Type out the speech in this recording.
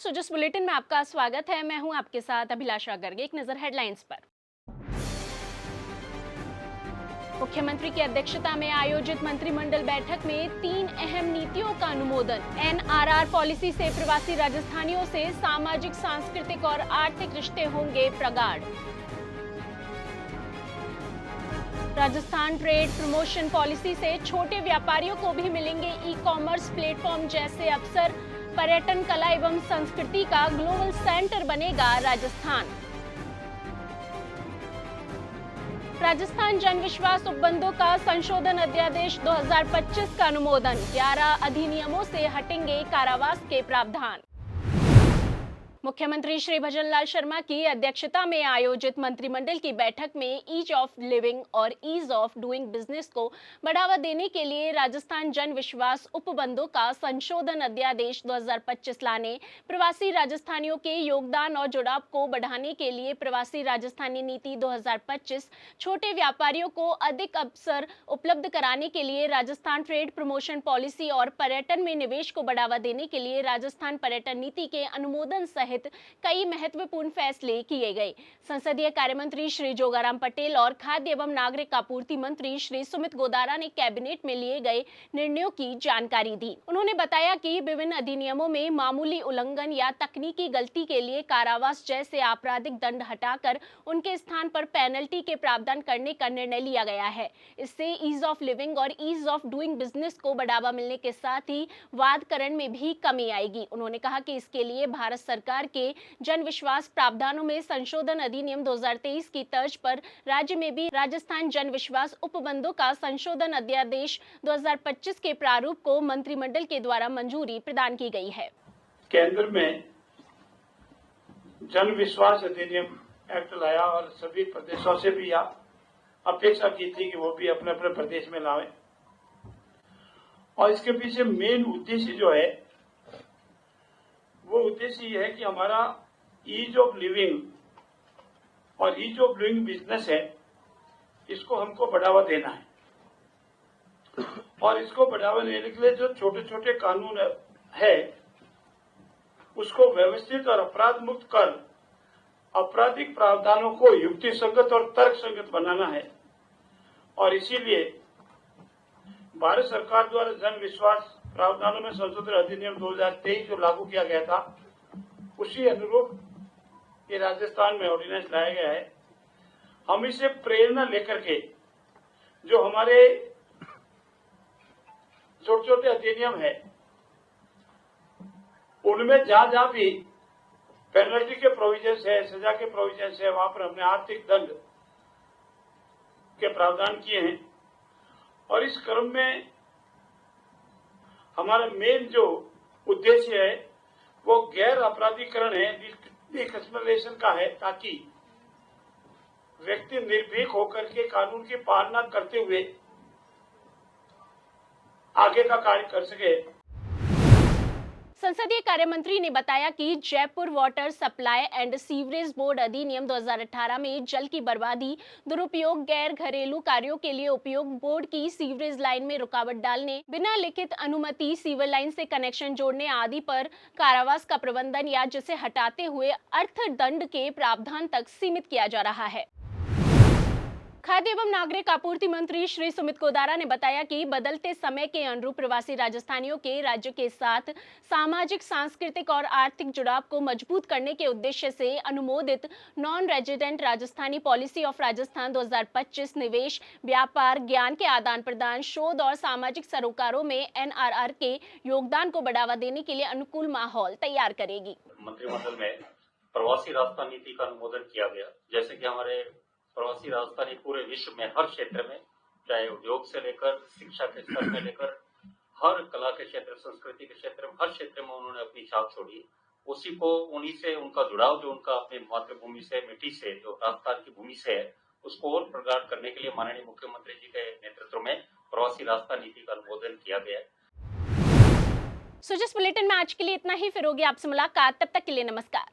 Sujas bulletin में आपका स्वागत है। मैं हूं आपके साथ अभिलाषा गर्ग। एक नजर हेडलाइंस पर। मुख्यमंत्री की अध्यक्षता में आयोजित मंत्रिमंडल बैठक में 3 अहम नीतियों का अनुमोदन। एनआरआर पॉलिसी से प्रवासी राजस्थानियों से सामाजिक, सांस्कृतिक और आर्थिक रिश्ते होंगे प्रगाढ़। राजस्थान ट्रेड प्रमोशन पॉलिसी से छोटे व्यापारियों को भी मिलेंगे ई-कॉमर्स प्लेटफॉर्म जैसे अवसर। पर्यटन, कला एवं संस्कृति का ग्लोबल सेंटर बनेगा राजस्थान। राजस्थान जन विश्वास उपबंधों का संशोधन अध्यादेश 2025 का अनुमोदन। 11 अधिनियमों से हटेंगे कारावास के प्रावधान। मुख्यमंत्री श्री भजनलाल शर्मा की अध्यक्षता में आयोजित मंत्रिमंडल की बैठक में ईज ऑफ लिविंग और ईज ऑफ डूइंग बिजनेस को बढ़ावा देने के लिए राजस्थान जन विश्वास उपबंधों का संशोधन अध्यादेश 2025 लाने, प्रवासी राजस्थानियों के योगदान और जुड़ाव को बढ़ाने के लिए प्रवासी राजस्थानी नीति 2025, छोटे व्यापारियों को अधिक अवसर उपलब्ध कराने के लिए राजस्थान ट्रेड प्रमोशन पॉलिसी और पर्यटन में निवेश को बढ़ावा देने के लिए राजस्थान पर्यटन नीति के अनुमोदन सहित कई महत्वपूर्ण फैसले किए गए। संसदीय कार्य मंत्री श्री जोगाराम पटेल और खाद्य एवं नागरिक आपूर्ति मंत्री श्री सुमित गोदारा ने कैबिनेट में लिए गए निर्णयों की जानकारी दी। उन्होंने बताया कि विभिन्न अधिनियमों में मामूली उल्लंघन या तकनीकी गलती के लिए कारावास जैसे आपराधिक दंड हटाकर उनके स्थान पर पेनल्टी के प्रावधान करने का निर्णय लिया गया है। इससे ईज ऑफ लिविंग और ईज ऑफ डूइंग बिजनेस को बढ़ावा मिलने के साथ ही वादकरण में भी कमी आएगी। उन्होंने कहा कि इसके लिए भारत सरकार के जन विश्वास प्रावधानों में संशोधन अधिनियम 2023 की तर्ज पर राज्य में भी राजस्थान जन विश्वास उपबंधों का संशोधन अध्यादेश 2025 के प्रारूप को मंत्रिमंडल के द्वारा मंजूरी प्रदान की गई है। केंद्र में जन विश्वास अधिनियम एक्ट लाया और सभी प्रदेशों से भी अपेक्षा की थी कि वो भी अपने अपने प्रदेश में लावे। और इसके पीछे मेन उद्देश्य जो है वो उद्देश्य ये है कि हमारा ईज ऑफ लिविंग और ईज ऑफ डूइंग बिजनेस है, इसको हमको बढ़ावा देना है। और इसको बढ़ावा देने के लिए जो छोटे छोटे कानून है उसको व्यवस्थित और अपराध मुक्त कर आपराधिक प्रावधानों को युक्ति संगत और तर्क संगत बनाना है। और इसीलिए भारत सरकार द्वारा जन विश्वास प्रावधानों में संशोधन अधिनियम 2023 जो लागू किया गया था उसी अनुरूप ये राजस्थान में ऑर्डिनेंस लाया गया है। हम इसे प्रेरणा लेकर के जो हमारे छोटे छोटे अधिनियम है उनमें जहां जहां भी पेनल्टी के प्रोविजन है, सजा के प्रोविजन है, वहां पर हमने आर्थिक दंड के प्रावधान किए हैं। और इस क्रम में हमारा मेन जो उद्देश्य है वो गैर अपराधीकरण है, डिक्रिमिनेशन का है, ताकि व्यक्ति निर्भीक होकर के कानून की पालना करते हुए आगे का कार्य कर सके। संसदीय कार्य मंत्री ने बताया कि Jaipur water supply and sewerage board अधिनियम 2018 में जल की बर्बादी, दुरुपयोग, गैर घरेलू कार्यों के लिए उपयोग, बोर्ड की सीवरेज लाइन में रुकावट डालने, बिना लिखित अनुमति सीवर लाइन से कनेक्शन जोड़ने आदि पर कारावास का प्रबंधन या जिसे हटाते हुए अर्थदंड के प्रावधान तक सीमित किया जा रहा है। खाद्य एवं नागरिक आपूर्ति मंत्री श्री सुमित गोदारा ने बताया कि बदलते समय के अनुरूप प्रवासी राजस्थानियों के राज्य के साथ सामाजिक, सांस्कृतिक और आर्थिक जुड़ाव को मजबूत करने के उद्देश्य से अनुमोदित non resident Rajasthani policy of Rajasthan 2025 निवेश, व्यापार, ज्ञान के आदान प्रदान, शोध और सामाजिक सरोकारों में एनआरआर के योगदान को बढ़ावा देने के लिए अनुकूल माहौल तैयार करेगी। मंत्रिमंडल में प्रवासी राजस्थान नीति का अनुमोदन किया गया। जैसे कि हमारे प्रवासी राजस्थानी पूरे विश्व में हर क्षेत्र में, चाहे उद्योग से लेकर शिक्षा के स्तर में लेकर हर कला के क्षेत्र, संस्कृति के क्षेत्र में, हर क्षेत्र में उन्होंने अपनी छाप छोड़ी। उसी को उन्हीं से उनका जुड़ाव जो उनका अपनी मातृभूमि से, मिट्टी से, जो राजस्थान की भूमि से है, उसको और प्रगाढ़ करने के लिए माननीय मुख्यमंत्री जी के नेतृत्व में प्रवासी राजस्थान नीति का अनुमोदन किया गया है। सुजस बुलेटिन में आज के लिए इतना ही। फिर होगी आपसे मुलाकात, तब तक के लिए नमस्कार।